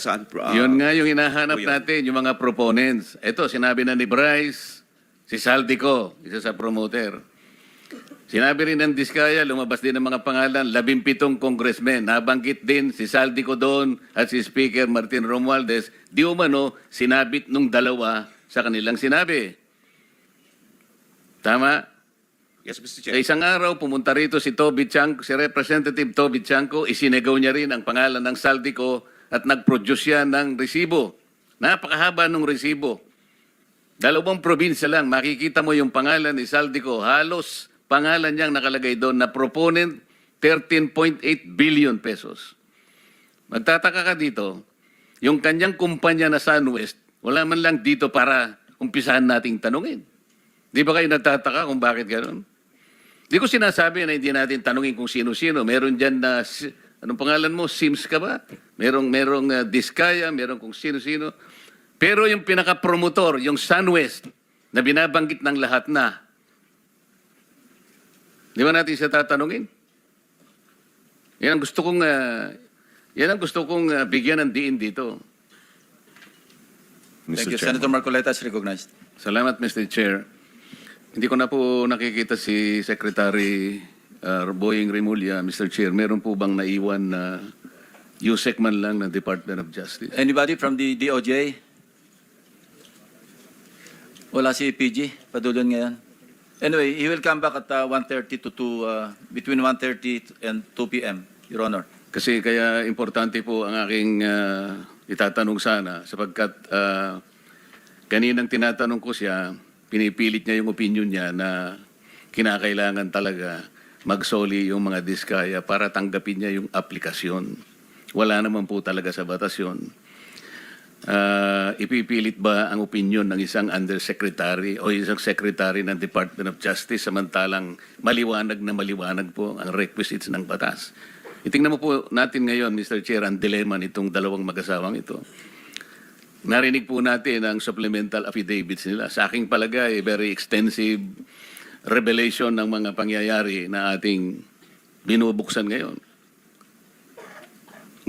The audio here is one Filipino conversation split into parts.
Saan? Yun nga yung hinahanap yun. natin, yung mga proponents. Ito, sinabi na ni Bryce, si Saldico, isa sa promoter. Sinabi rin ng Diskaya, lumabas din ng mga pangalan, 17 congressmen. Nabanggit din si Saldico doon at si Speaker Martin Romualdez. Di umano, sinabit nung dalawa sa kanilang sinabi. Tama? Yes, Mr. Sa Chair. isang araw, pumunta rito si Toby Chanco, si Representative Toby Chanco, isinegaw niya rin ang pangalan ng Saldico at nag-produce siya ng resibo. Napakahaba ng resibo. 2 probinsya lang, makikita mo yung pangalan ni Saldico. Halos pangalan niyang nakalagay doon na proponent 13.8 billion pesos. Magtataka ka dito, yung kanyang kumpanya na SunWest, wala man lang dito para umpisahan nating tanungin. Di ba kayo nagtataka kung bakit gano'n? Di ko sinasabi na hindi natin tanungin kung sino-sino. Meron dyan na, anong pangalan mo, Sims ka ba? Merong Diskaya, merong kung sino-sino. Pero yung pinaka-promotor, yung SunWest, na binabanggit ng lahat na, di ba natin siya tatanungin? Yan ang gusto kong bigyan ng diin dito. Thank you. Senator Marcoleta is recognized. Salamat, Mr. Chair. Hindi ko na po nakikita si Secretary Boying Remulla, Mr. Chair. Meron po bang naiwan na USEC man lang ng Department of Justice? Anybody from the DOJ? Wala si PG. Padulon ngayon. Anyway, he will come back at 1:30 to 2, between 1:30 and 2 p.m., Your Honor. Kasi kaya importante po ang aking itatanong sana sapagkat kaninang tinatanong ko siya, pinipilit niya yung opinion niya na kinakailangan talaga magsoli yung mga Diskaya para tanggapin niya yung aplikasyon. Wala naman po talaga sa batas yun. Ipipilit ba ang opinion ng isang undersecretary o isang secretary ng Department of Justice samantalang maliwanag na maliwanag po ang requisites ng batas? Itingnan mo po natin ngayon, Mr. Chair, ang dilemma nitong dalawang mag-asawang ito. Narinig po natin ang supplemental affidavits nila. Sa aking palagay, very extensive revelation ng mga pangyayari na ating binubuksan ngayon.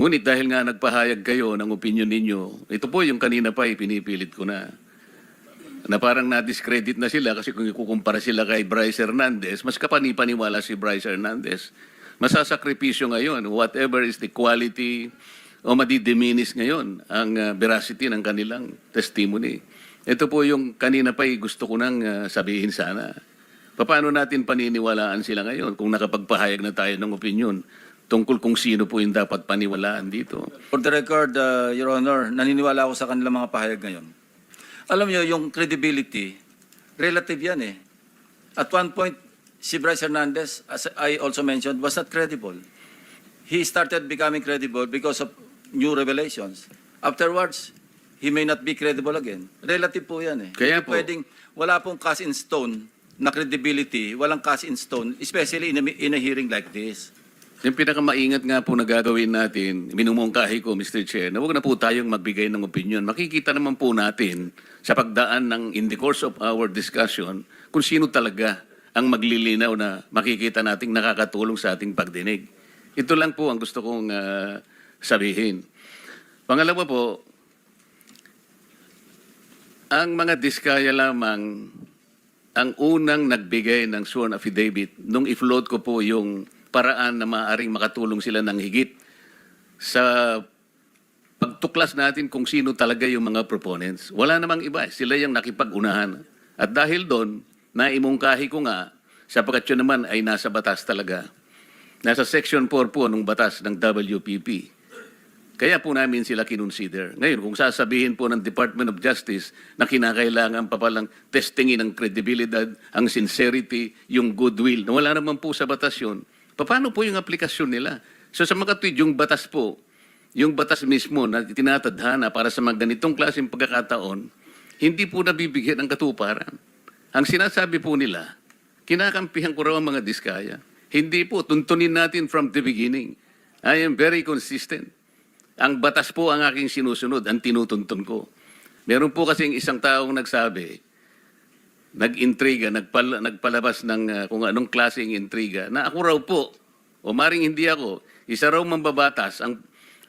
Ngunit dahil nga nagpahayag kayo ng opinion ninyo, ito po yung kanina pa pinipilit ko na parang na-discredit na sila kasi kung ikukumpara sila kay Bryce Hernandez, mas kapanipaniwala si Bryce Hernandez. Masasakripisyo ngayon, whatever is the quality o madidiminis ngayon ang veracity ng kanilang testimony. Ito po yung kanina pa gusto ko nang sabihin sana. Paano natin paniniwalaan sila ngayon kung nakapagpahayag na tayo ng opinion tungkol kung sino po yung dapat paniwalaan dito? For the record, Your Honor, naniniwala ako sa kanilang mga pahayag ngayon. Alam niyo, yung credibility, relative yan eh. At one point, si Bryce Hernandez, as I also mentioned, was not credible. He started becoming credible because of new revelations. Afterwards, he may not be credible again. Relative po yan eh. Kaya po, Pwedeng, wala pong cast in stone na credibility, walang cast in stone, especially in a hearing like this. yung pinakamaingat nga po na gagawin natin, minumungkahi ko, Mr. Chair, na huwag na po tayong magbigay ng opinion. Makikita naman po natin sa pagdaan ng in the course of our discussion kung sino talaga ang maglilinaw na makikita nating nakakatulong sa ating pagdinig. Ito lang po ang gusto kong sabihin. Pangalawa po, ang mga Diskaya lamang ang unang nagbigay ng sworn affidavit nung i-float ko po yung paraan na maaaring makatulong sila ng higit sa pagtuklas natin kung sino talaga yung mga proponents. Wala namang iba. Sila yung nakipag-unahan. At dahil doon, naimungkahi ko nga, sapagkat yun naman ay nasa batas talaga. Nasa Section 4 po ng batas ng WPP. Kaya po namin sila kinonsider. Ngayon, kung sasabihin po ng Department of Justice na kinakailangan pa palang testingin ang credibility, ang sincerity, yung goodwill, na wala naman po sa batas yun, paano po yung aplikasyon nila? So sa mga tweet, yung batas po, yung batas mismo na tinatadhana para sa mga ganitong klaseng pagkakataon, hindi po nabibigyan ng katuparan. Ang sinasabi po nila, kinakampihan ko raw ang mga Diskaya. Hindi po, tuntunin natin from the beginning. I am very consistent. Ang batas po ang aking sinusunod, ang tinutuntun ko. Meron po kasing isang taong nagsabi, nag-intriga, nagpalabas ng kung anong klaseng intriga, na ako raw po, o maring hindi ako, isa raw mambabatas,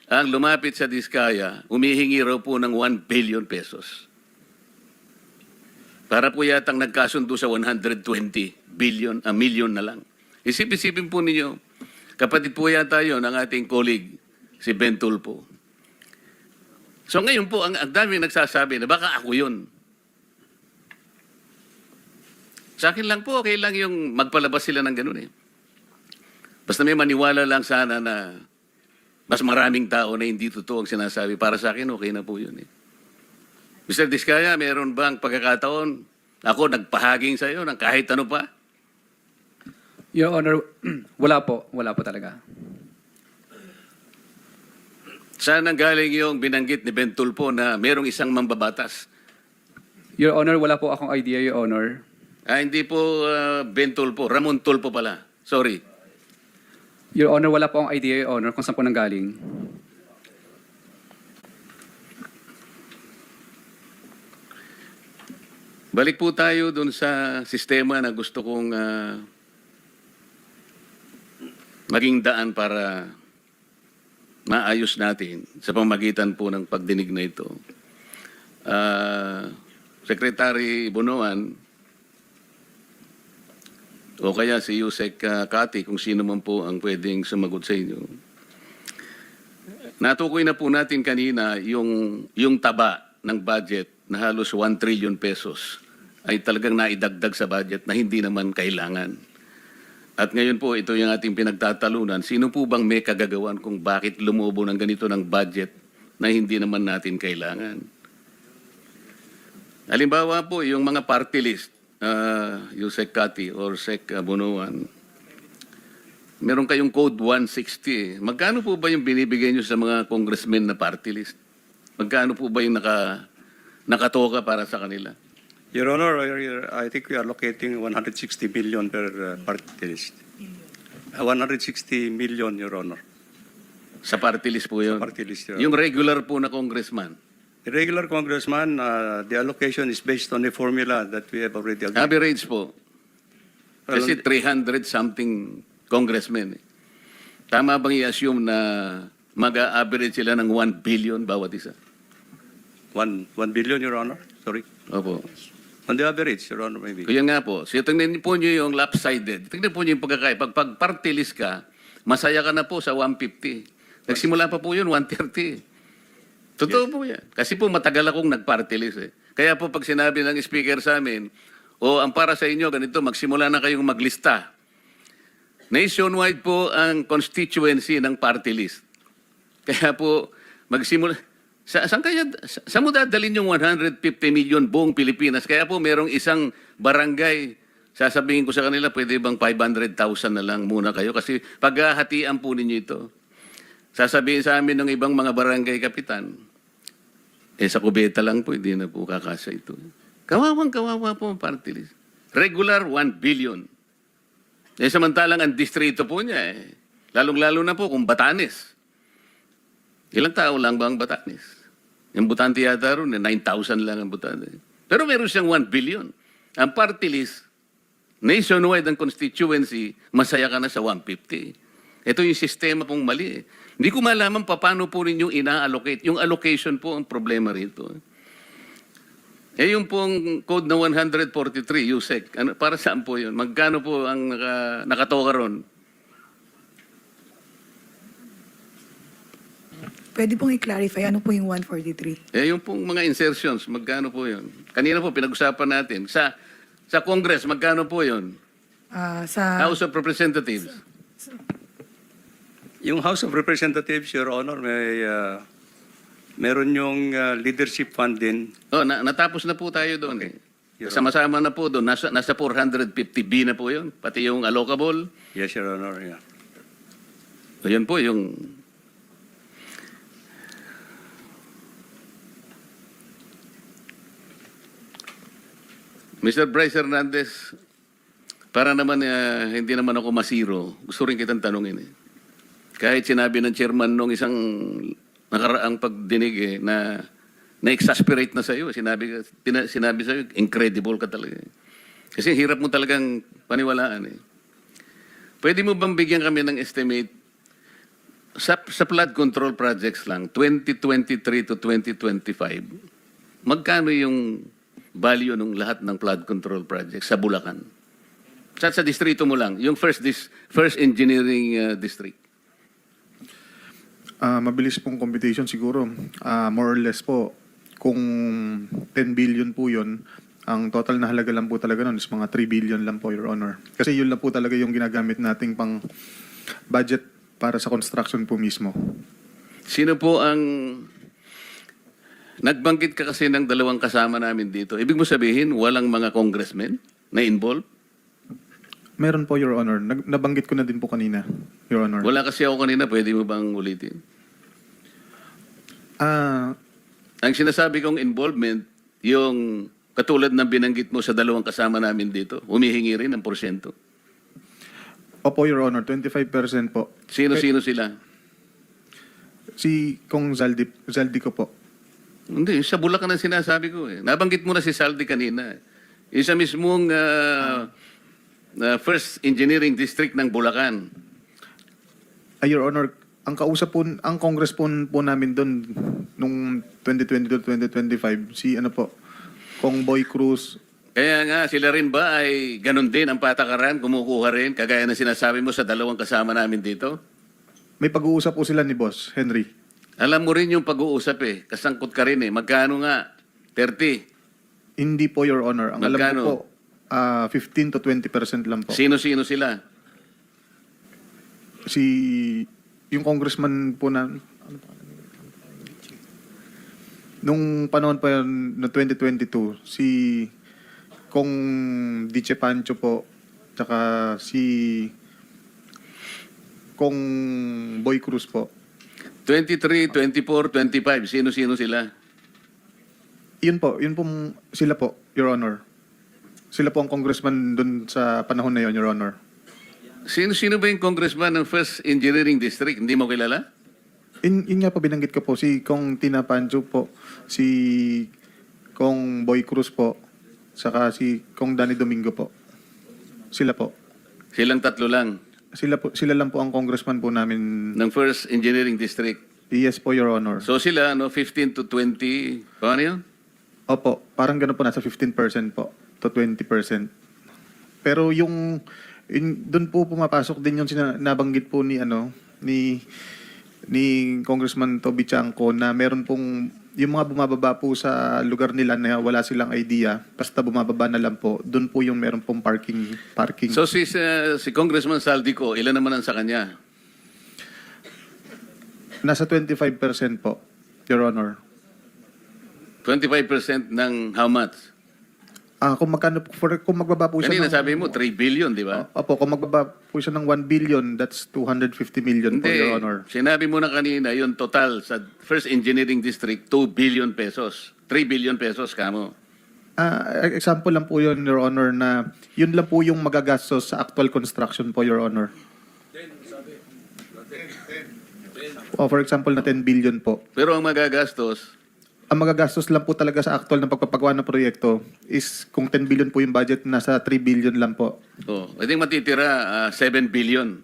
ang lumapit sa Diskaya, humihingi raw po ng 1 billion pesos. Para po yatang nagkasundo sa 120 million na lang. Isip-isipin po ninyo, kapatid po yata yun ng ating colleague, si Ben Tulfo. So ngayon po, ang dami nagsasabi na baka ako yun. Sa akin lang po, okay lang yung magpalabas sila ng ganun eh. Basta may maniwala lang sana na mas maraming tao na hindi totoo ang sinasabi. Para sa akin, okay na po yun eh. Mr. Diskaya, meron bang pagkakataon ako nagpahaging sa iyo ng kahit ano pa? Your Honor, wala po talaga. Saan ang galing yung binanggit ni Ben Tulfo na merong isang mambabatas? Your Honor, wala po akong idea, Your Honor. Hindi po Ben Tulfo, Ramon Tulfo pala. Sorry. Your Honor, wala po akong idea, Your Honor, kung saan po nanggaling. Balik po tayo dun sa sistema na gusto kong maging daan para maayos natin sa pamagitan po ng pagdinig na ito. Secretary Bonoan, o kaya si Yusek Kati, kung sino man po ang pwedeng sumagot sa inyo. Natukoy na po natin kanina yung taba ng budget na halos 1 trillion pesos ay talagang naidagdag sa budget na hindi naman kailangan. At ngayon po, ito yung ating pinagtatalunan. Sino po bang may kagagawan kung bakit lumubo ng ganito ng budget na hindi naman natin kailangan? Halimbawa po, yung mga party list, yung Sec Kati or Sec Bonoan, meron kayong Code 160. Magkano po ba yung binibigay nyo sa mga congressmen na party list? Magkano po ba yung nakatoka para sa kanila? Your Honor, I think we are allocating 160 million per party list. 160 million, Your Honor. Sa party list po yun? Sa party list, Your Yung Honor. regular po na congressman? The regular congressman, the allocation is based on a formula that we have already agreed. Average po. Well, Kasi 300-something congressmen. Tama bang i-assume na mag-a-average sila ng 1 billion bawat isa? 1 billion, Your Honor. Sorry. Opo. On the average, Your Honor, maybe. Kaya nga po. So, tingnan po nyo yung lopsided. Tingnan po nyo yung pagkakaya. Pag party list ka, masaya ka na po sa 150. Nagsimula pa po yun, 130. Totoo po yan. Kasi po matagal akong nag-party list eh. Kaya po pag sinabi ng speaker sa amin, ang para sa inyo, ganito, magsimula na kayong maglista. Nationwide po ang constituency ng party list. Kaya po, magsimula. Saan mo dadalhin yung 150 million buong Pilipinas? Kaya po merong isang barangay, sasabihin ko sa kanila, pwede bang 500,000 na lang muna kayo? Kasi paghahatian po ninyo ito. Sasabihin sa amin ng ibang mga barangay kapitan, sa Cubeta lang po, hindi na po kakasa ito. Kawawang-kawawa po ang party list. Regular, 1 billion. Samantalang ang distrito po niya, lalong-lalo na po kung Batanes. Ilang tao lang ba ang Batanes? Yung butante yata ron, 9,000 lang ang butante. Pero meron siyang 1 billion. Ang party list, nationwide ang constituency, masaya ka na sa 150. Ito yung sistema pong mali. Hindi ko malaman paano po rin yung ina-allocate. Yung allocation po ang problema rito. Yung pong code na 143, USEC, para saan po yun? Magkano po ang nakatoka ron? Pwede pong i-clarify, ano po yung 143? Yung pong mga insertions, magkano po yun? Kanina po pinag-usapan natin. Sa Congress, magkano po yun? Sa House of Representatives. Yung House of Representatives, Your Honor, meron yung leadership fund din. Natapos na po tayo doon. Okay. Sama-sama na po doon. Nasa 450B na po yun. Pati yung allocable. Yes, Your Honor, yeah. Yun po yung... Mr. Bryce Hernandez, para naman hindi naman ako masiro, gusto rin kitang tanungin. Kahit sinabi ng chairman nung isang nakaraang pagdinig na na-exasperate na sa iyo, sinabi sa iyo, incredible ka talaga. Kasi hirap mo talagang paniwalaan. Pwede mo bang bigyan kami ng estimate Sa flood control projects lang, 2023 to 2025, magkano yung value ng lahat ng flood control projects sa Bulacan? Sa distrito mo lang, yung first engineering district. Mabilis pong computation siguro. More or less po, kung 10 billion po yun, ang total na halaga lang po talaga nun is mga 3 billion lang po, Your Honor. Kasi yun lang po talaga yung ginagamit nating pang budget para sa construction po mismo. Sino po ang... Nagbanggit ka kasi ng dalawang kasama namin dito. Ibig mo sabihin, walang mga congressmen na involved? Meron po, Your Honor. Nabanggit ko na din po kanina, Your Honor. Wala kasi ako kanina, pwede mo bang ulitin? Ang sinasabi kong involvement, yung katulad ng binanggit mo sa dalawang kasama namin dito, humihingi rin ng porsyento. Opo, Your Honor. 25% po. Sino-sino sila? Si Kong Zaldi ko po. Hindi, sa Bulacan ang sinasabi ko eh. Nabanggit mo na si Saldi kanina. Isa mismong first engineering district ng Bulacan. Your Honor, ang kausap po, ang Congress po namin doon nung 2020 to 2025, si ano po, Kong Boy Cruz. Kaya nga, sila rin ba ay ganun din ang patakaran, kumukuha rin, kagaya na sinasabi mo sa dalawang kasama namin dito? May pag-uusap po sila ni Boss Henry. Alam mo rin yung pag-uusap eh, kasangkot ka rin eh. Magkano nga? 30? Hindi po, Your Honor. Ang alam Magkano? ko po, 15 to 20% lang po. Sino-sino sila? Yung congressman po na, nung panahon pa yun, no 2022, si Kong Diche Pancho po, tsaka si Kong Boy Cruz po. 23, 24, 25. Sino-sino sila? Yun po sila po, Your Honor. Sila po ang congressman dun sa panahon na yun, Your Honor. Sino ba yung congressman ng First Engineering District? Hindi mo kilala? Yun nga po, binanggit ko po, si Kong Tina Pancho po, si Kong Boy Cruz po, saka si Kong Danny Domingo po. Sila po. Silang tatlo lang Sila lang po ang congressman po namin. ng First Engineering District. Yes po, Your Honor. So sila, 15 to 20, paano yun? Opo, parang gano'n po, nasa 15% po to 20%. Pero doon po pumapasok din yung nabanggit po ni Congressman Toby Chanco na meron pong yung mga bumababa po sa lugar nila na wala silang idea, basta bumababa na lang po, doon po yung meron pong parking. So si Congressman Saldico, ilan naman ang sa kanya? Nasa 25% po, Your Honor. 25% ng how much? Kung magbaba po siya Kanina sabi mo, 3 billion, di ba? Opo, kung magbaba po siya ng 1 billion, that's 250 million po, Your Honor. Sinabi mo na kanina, yung total sa First Engineering District, 2 billion pesos. 3 billion pesos, kamo. Example lang po yun, Your Honor, na yun lang po yung magagastos sa actual construction po, Your Honor. For example, na 10 billion po. Pero ang magagastos, Ang magagastos lang po talaga sa actual na pagpapagawa ng proyekto is kung 10 billion po yung budget, nasa 3 billion lang po. pwedeng matitira 7 billion.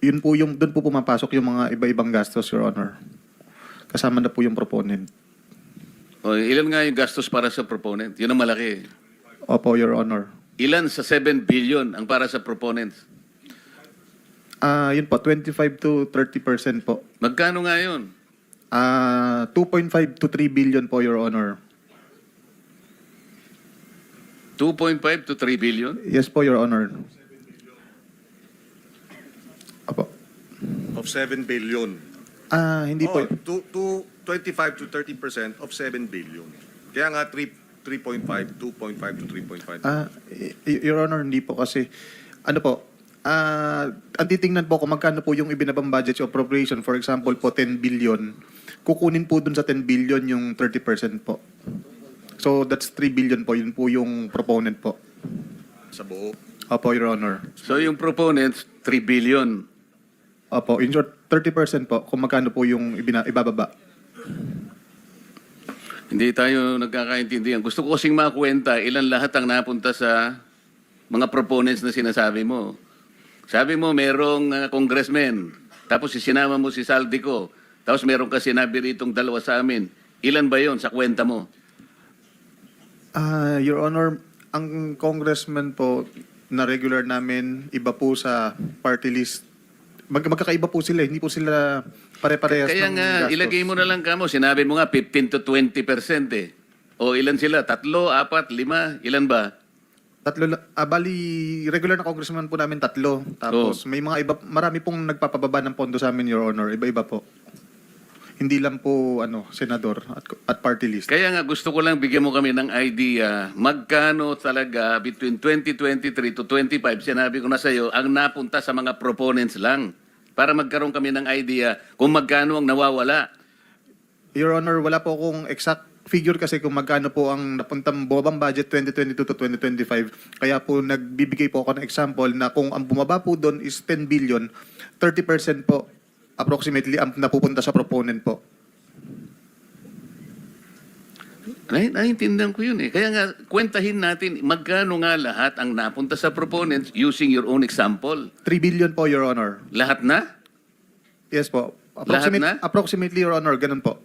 Yun po doon po pumapasok yung mga iba-ibang gastos, Your Honor. Kasama na po yung proponent. Ilan nga yung gastos para sa proponent? Yun ang malaki. Opo, Your Honor. Ilan sa 7 billion ang para sa proponents? Yun po, 25 to 30% po. Magkano nga yun? 2.5 to 3 billion po, Your Honor. 2.5 to 3 billion? Yes po, Your Honor. Opo. Of 7 billion. Hindi po. To 25 to 30% of 7 billion. Kaya nga 3.5, 2.5 to 3.5. Your Honor, hindi po kasi, ano po, ang titingnan po kung magkano po yung ibinabang budget o appropriation, for example po 10 billion, kukunin po dun sa 10 billion yung 30% po. So that's 3 billion po, yun po yung proponent po. Sa buo. Opo, Your Honor. So yung proponents, 3 billion. Opo, in short, 30% po kung magkano po yung ibababa. Hindi tayo nagkakaintindihan. Gusto ko kasing makwenta ilan lahat ang napunta sa mga proponents na sinasabi mo. Sabi mo, merong congressman, Tapos sinama mo si Saldico. Tapos meron ka sinabi ritong dalawa sa amin. Ilan ba yon sa kwenta mo? Your Honor, ang congressman po na regular namin, iba po sa party list. Magkakaiba po sila, hindi po sila pare-parehas Kaya ng nga, gastos. ilagay mo na lang kamo. Sinabi mo nga 15 to 20% eh. O ilan sila? 3, 4, 5? Ilan ba? Bali, regular na congressman po namin 3. Tapos may mga iba, marami pong nagpapababa ng pondo sa amin, Your Honor. Iba-iba po. Hindi lang po senador at party list. Kaya nga gusto ko lang bigyan mo kami ng idea magkano talaga between 2023 to 25, sinabi ko na sa iyo, ang napunta sa mga proponents lang para magkaroon kami ng idea kung magkano ang nawawala. Your Honor, wala po akong exact figure kasi kung magkano po ang napuntang bumabang budget 2022 to 2025. Kaya po nagbibigay po ako ng example na kung ang bumaba po doon is 10 billion, 30% po approximately ang napupunta sa proponent po. Naiintindihan ko yun eh. Kaya nga, kwentahin natin magkano nga lahat ang napunta sa proponents using your own example. 3 billion po, Your Honor. Lahat na? Yes po. Lahat na? Approximately, Your Honor, ganun po.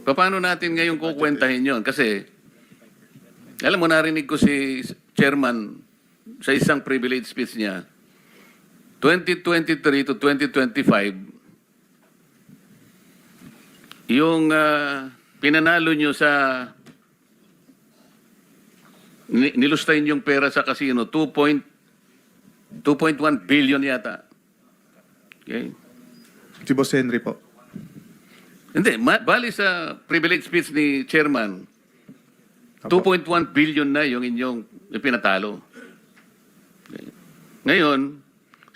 Paano natin ngayon kukwentahin yon? Kasi, alam mo, narinig ko si Chairman sa isang privilege speech niya, 2023 to 2025, yung pinanalo nyo sa nilustahin yung pera sa casino, 2.1 billion yata. Okay? Si Boss Henry po. Hindi, bali sa privilege speech ni Chairman, 2.1 billion na yung inyong pinatalo. Okay. Ngayon,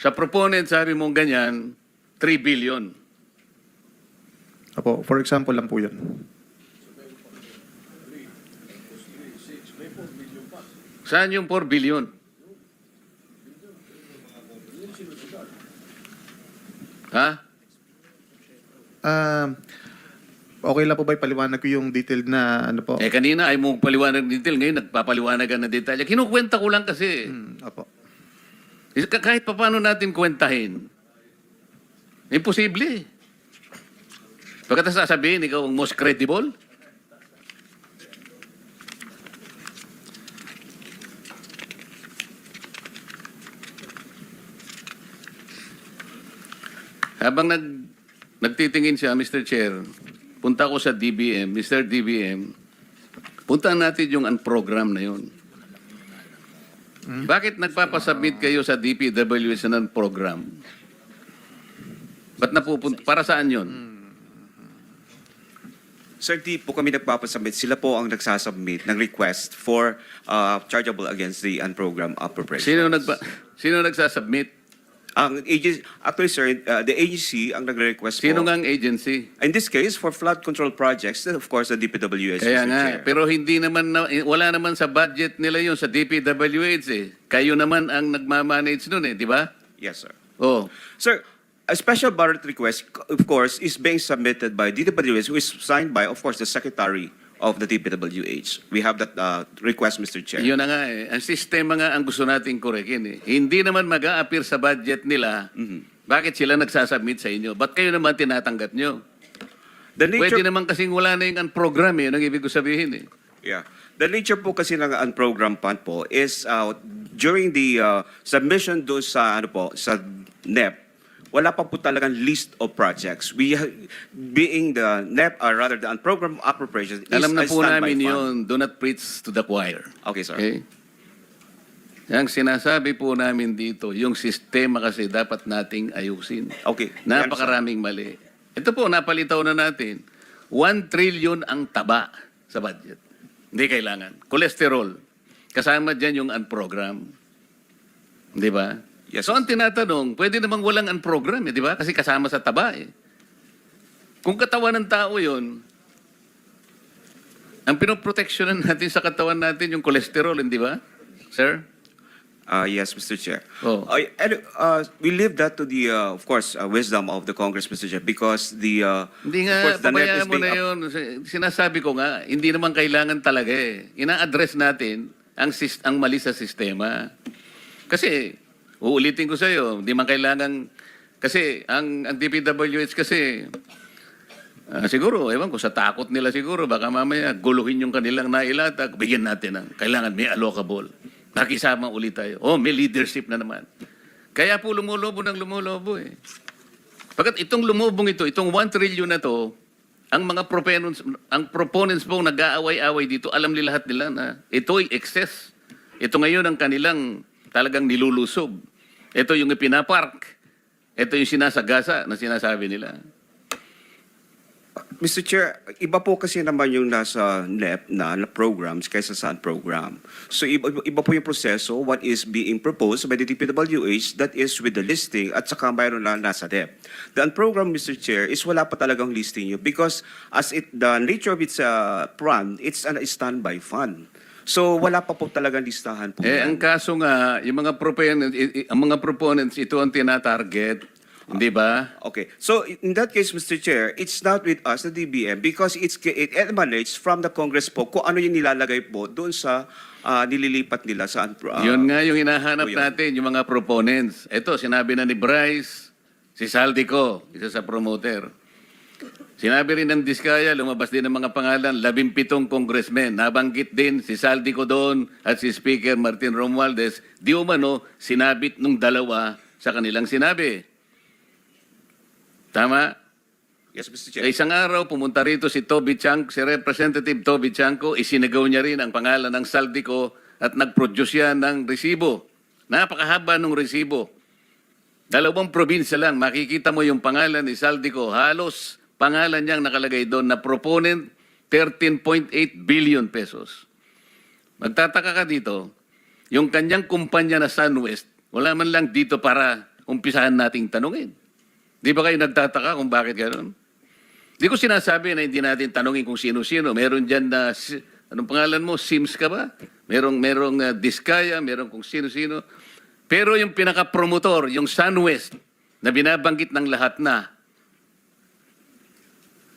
sa proponent, sabi mong ganyan, 3 billion. Apo, for example lang po yan. Saan yung 4 billion? Ha? Okay lang po ba ipaliwanag ko yung detailed na ano po? Eh kanina ay mong paliwanag ng detail, ngayon nagpapaliwanag ka ng detalye. Kinukwenta ko lang kasi. Apo. Kahit pa paano natin kwentahin, imposible. Pagkatapos sasabihin, ikaw ang most credible. Habang nagtitingin siya, Mr. Chair, punta ko sa DBM, Mr. DBM, punta natin yung unprogram na yun. Bakit nagpapasubmit kayo sa DPWH ng program? Ba't napupunta? Para saan yun? Sir, di po kami nagpapasubmit. Sila po ang nagsasubmit ng request for chargeable against the unprogrammed appropriations. Sino nagsasubmit? Ang agency, actually, sir, the agency ang nagre-request Sino po. nga ang agency? In this case, for flood control projects, then of course, the DPWH. Kaya Mr. nga, Chair. pero hindi naman, wala naman sa budget nila yun sa DPWH eh. Kayo naman ang nagmamanage nun eh, di ba? Yes, sir. Oh. Sir, a special budget request, of course, is being submitted by DPWH, who is signed by, of course, the Secretary of the DPWH. We have that request, Mr. Chair. Yun na nga eh. Ang sistema nga ang gusto nating korekin eh. Hindi naman mag-a-appear sa budget nila. Bakit sila nagsasubmit sa inyo? Ba't kayo naman tinatanggap nyo? The nature, Pwede naman kasing wala na yung program eh. Yun ang ibig ko sabihin eh. yeah. The nature po kasi ng unprogrammed fund po is during the submission do sa sa NEP, wala pa po talagang list of projects. We being the NEP, or rather the unprogrammed appropriations, is Alam na a po standby namin fund. yun. Do not preach to the choir. Okay, sir. Okay? Ang sinasabi po namin dito, yung sistema kasi dapat nating ayusin. Okay. Napakaraming mali. Ito po, napalitaw na natin. 1 trillion ang taba sa budget. Hindi kailangan. Cholesterol. Kasama dyan yung unprogram. Di ba? Yes, So ang tinatanong, pwede namang walang unprogram, di ba? Kasi kasama sa taba eh. Kung katawan ng tao yun, ang pinoproteksyonan natin sa katawan natin yung cholesterol, hindi ba? Sir? Yes, Mr. Chair. Oh. We leave that to the, of course, wisdom of the Congress, Mr. Chair, because the, Hindi of nga, course, the NEP pabayaan is mo being na yun. Sinasabi ko nga, hindi naman kailangan talaga eh. Ina-address natin ang mali sa sistema. Kasi, uulitin ko sa iyo, hindi man kailangan Kasi ang DPWH kasi, siguro, ewan ko, sa takot nila siguro, baka mamaya guluhin yung kanilang nailatag, bigyan natin ng, kailangan may allocable. Nakisama ulit tayo. Oh, may leadership na naman. Kaya po lumulobo ng lumulobo eh. Pagkat itong lumubong ito, itong 1 trillion na to, ang mga proponents po nag-aaway-away dito, alam nila lahat nila na ito'y excess. Ito ngayon ang kanilang talagang nilulusob. Ito yung ipinapark. Ito yung sinasagasa na sinasabi nila. Mr. Chair, iba po kasi naman yung nasa NEP na programs kaysa sa program. So iba po yung proseso, what is being proposed by the DPWH, that is with the listing, at saka mayroon na nasa NEP. The program, Mr. Chair, is wala pa talagang listing yun because as the nature of its fund, it's a standby fund. So wala pa po talagang listahan po. Ang kaso nga, yung mga proponents, ito ang tinatarget. Hindi ba? Okay. So in that case, Mr. Chair, it's not with us, the DBM, because it emanates from the Congress po kung ano yung nilalagay po doon sa nililipat nila sa Yun nga yung hinahanap yun. natin, yung mga proponents. Ito, sinabi na ni Bryce, si Saldico, isa sa promoter. Sinabi rin ng Diskaya, lumabas din ng mga pangalan, 17 congressmen. Nabanggit din si Saldico doon at si Speaker Martin Romualdez. Di umano, sinabit nung dalawa sa kanilang sinabi. Tama? Yes, Mr. Sa Chair. isang araw, pumunta rito si Representative Toby Chanco, isinagaw niya rin ang pangalan ng Saldico at nag-produce yan ng resibo. Napakahaba ng resibo. 2 probinsya lang, makikita mo yung pangalan ni Saldico. Halos pangalan niyang nakalagay doon na proponent, 13.8 billion pesos. Magtataka ka dito, yung kanyang kumpanya na SunWest, wala man lang dito para umpisahan nating tanungin. Di ba kayo nagtataka kung bakit gano'n? Di ko sinasabi na hindi natin tanungin kung sino-sino. Meron dyan na, anong pangalan mo, Sims ka ba? Merong Diskaya, meron kung sino-sino. Pero yung pinaka-promotor, yung SunWest, na binabanggit ng lahat na,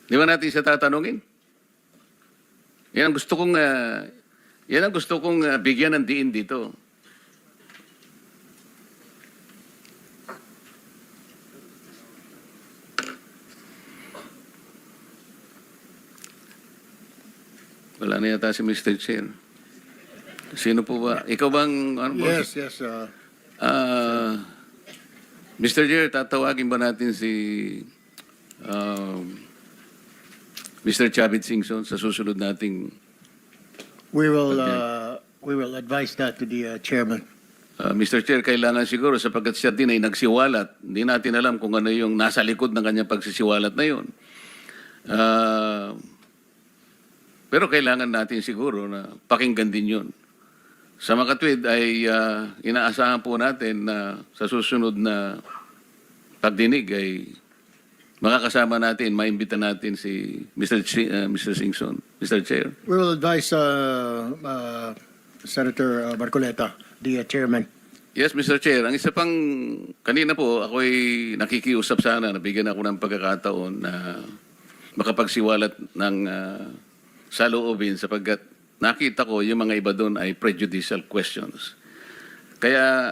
di ba natin siya tatanungin? Yan ang gusto kong bigyan ng diin dito. Wala na yata si Mr. Chair. Sino po ba? Ikaw bang... Ano ba? Yes, yes. Mr. Chair, tatawagin ba natin si Mr. Chavit Singson sa susunod nating... We will advise that to the chairman. Mr. Chair, kailangan siguro sapagkat siya din ay nagsiwalat. Hindi natin alam kung ano yung nasa likod ng kanyang pagsisiwalat na yun. Pero kailangan natin siguro na pakinggan din yun. Sa makatwid ay inaasahan po natin na sa susunod na pagdinig ay makakasama natin, maimbita natin si Mr. Singson, Mr. Chair. We will advise Senator Marcoleta, the chairman. Yes, Mr. Chair. Ang isa pang, kanina po, ako'y nakikiusap sana, nabigyan ako ng pagkakataon na makapagsiwalat ng saloobin sapagkat nakita ko yung mga iba doon ay prejudicial questions. Kaya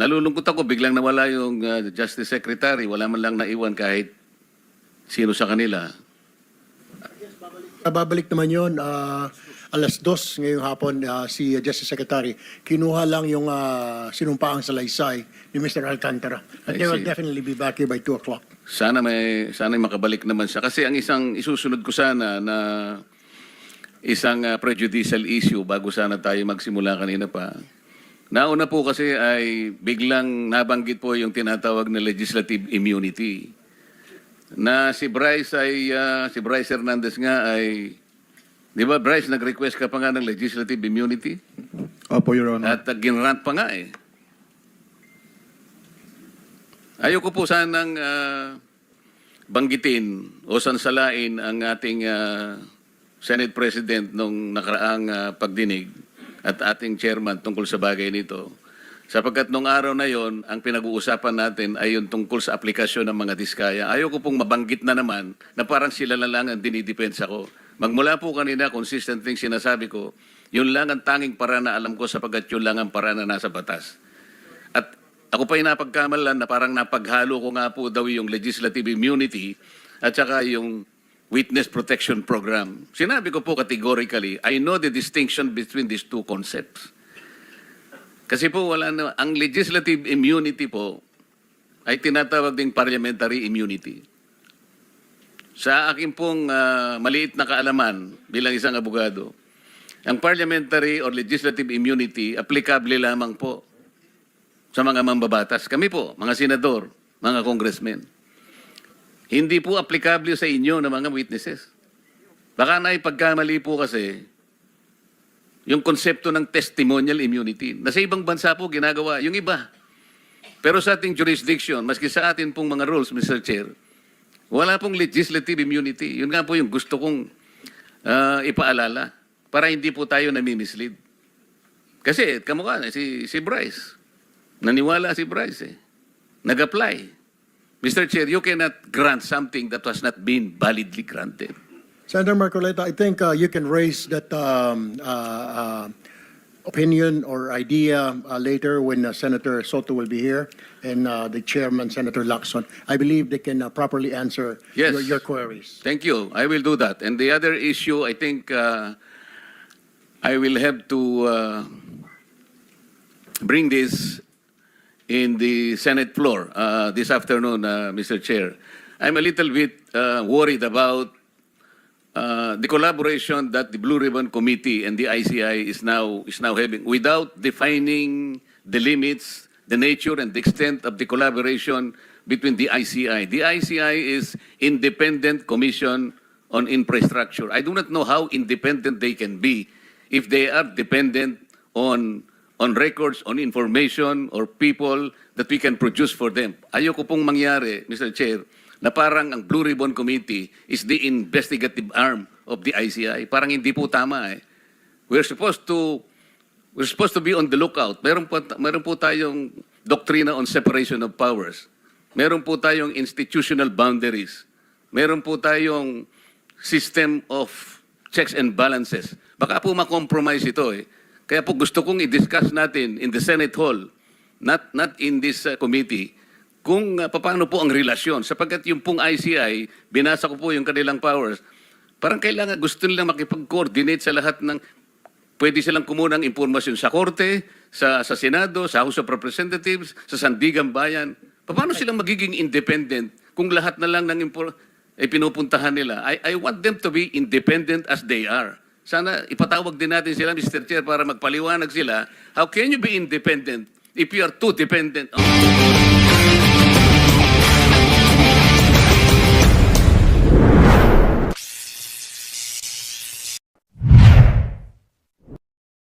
nalulungkot ako, biglang nawala yung Justice Secretary, wala man lang naiwan kahit sino sa kanila. Babalik naman yun, 2:00 ngayong hapon, si Justice Secretary, kinuha lang yung sinumpaang salaysay ni Mr. Alcantara. And they will definitely be back here by 2:00. Sana makabalik naman siya. Kasi ang isang isusunod ko sana na isang prejudicial issue bago sana tayo magsimula kanina pa. Nauna po kasi ay biglang nabanggit po yung tinatawag na legislative immunity. Na si Bryce Hernandez nga ay, di ba Bryce, nag-request ka pa nga ng legislative immunity? Opo, Your Honor. At ginrant pa nga eh. Ayoko po sanang banggitin o sansalain ang ating Senate President nung nakaraang pagdinig at ating chairman tungkol sa bagay nito. Sapagkat nung araw na yon, ang pinag-uusapan natin ay yung tungkol sa aplikasyon ng mga diskaya. Ayoko pong mabanggit na naman na parang sila na lang ang dinidepensa ko. Magmula po kanina, consistent thing sinasabi ko, yun lang ang tanging paraan na alam ko sapagkat yun lang ang paraan na nasa batas. At Ako pa yung napagkamalan na parang napaghalo ko nga po daw yung legislative immunity at saka yung witness protection program. Sinabi ko po categorically, I know the distinction between these two concepts. Kasi po ang legislative immunity po ay tinatawag ding parliamentary immunity. Sa akin pong maliit na kaalaman bilang isang abogado, ang parliamentary or legislative immunity applicable lamang po sa mga mambabatas. Kami po, mga senador, mga congressmen. Hindi po applicable sa inyo na mga witnesses. Baka naipagkamali po kasi yung konsepto ng testimonial immunity. Na sa ibang bansa po ginagawa, yung iba. Pero sa ating jurisdiction, maski sa atin pong mga rules, Mr. Chair, wala pong legislative immunity. Yun nga po yung gusto kong ipaalala para hindi po tayo nami-mislead. Kasi, kamukha na, si Bryce. Naniwala si Bryce eh. Nag-apply. Mr. Chair, you cannot grant something that was not been validly granted. Senator Marcoleta, I think you can raise that opinion or idea later when Senator Soto will be here and the chairman, Senator Lacson. I believe they can properly answer Yes. your queries. Thank you. I will do that. And the other issue, I think I will have to bring this in the Senate floor this afternoon, Mr. Chair. I'm a little bit worried about the collaboration that the Blue Ribbon Committee and the ICI is now having without defining the limits, the nature and the extent of the collaboration between the ICI. The ICI is Independent Commission on Infrastructure. I do not know how independent they can be if they are dependent on records, on information, or people that we can produce for them. Ayoko pong mangyari, Mr. Chair, na parang ang Blue Ribbon Committee is the investigative arm of the ICI. Parang hindi po tama eh. We're supposed to be on the lookout. Meron po tayong doctrina on separation of powers. Meron po tayong institutional boundaries. Meron po tayong system of checks and balances. Baka po ma-compromise ito eh. Kaya po gusto kong i-discuss natin in the Senate Hall, not in this committee, kung paano po ang relasyon. Sapagkat yung pong ICI, binasa ko po yung kanilang powers, parang kailangan gusto nilang makipag-coordinate sa lahat ng, pwede silang kumuha ng impormasyon sa Korte, sa Senado, sa House of Representatives, sa Sandigan Bayan. Paano silang magiging independent kung lahat na lang ng ay pinupuntahan nila? I want them to be independent as they are. Sana ipatawag din natin sila, Mr. Chair, para magpaliwanag sila. How can you be independent if you are too dependent on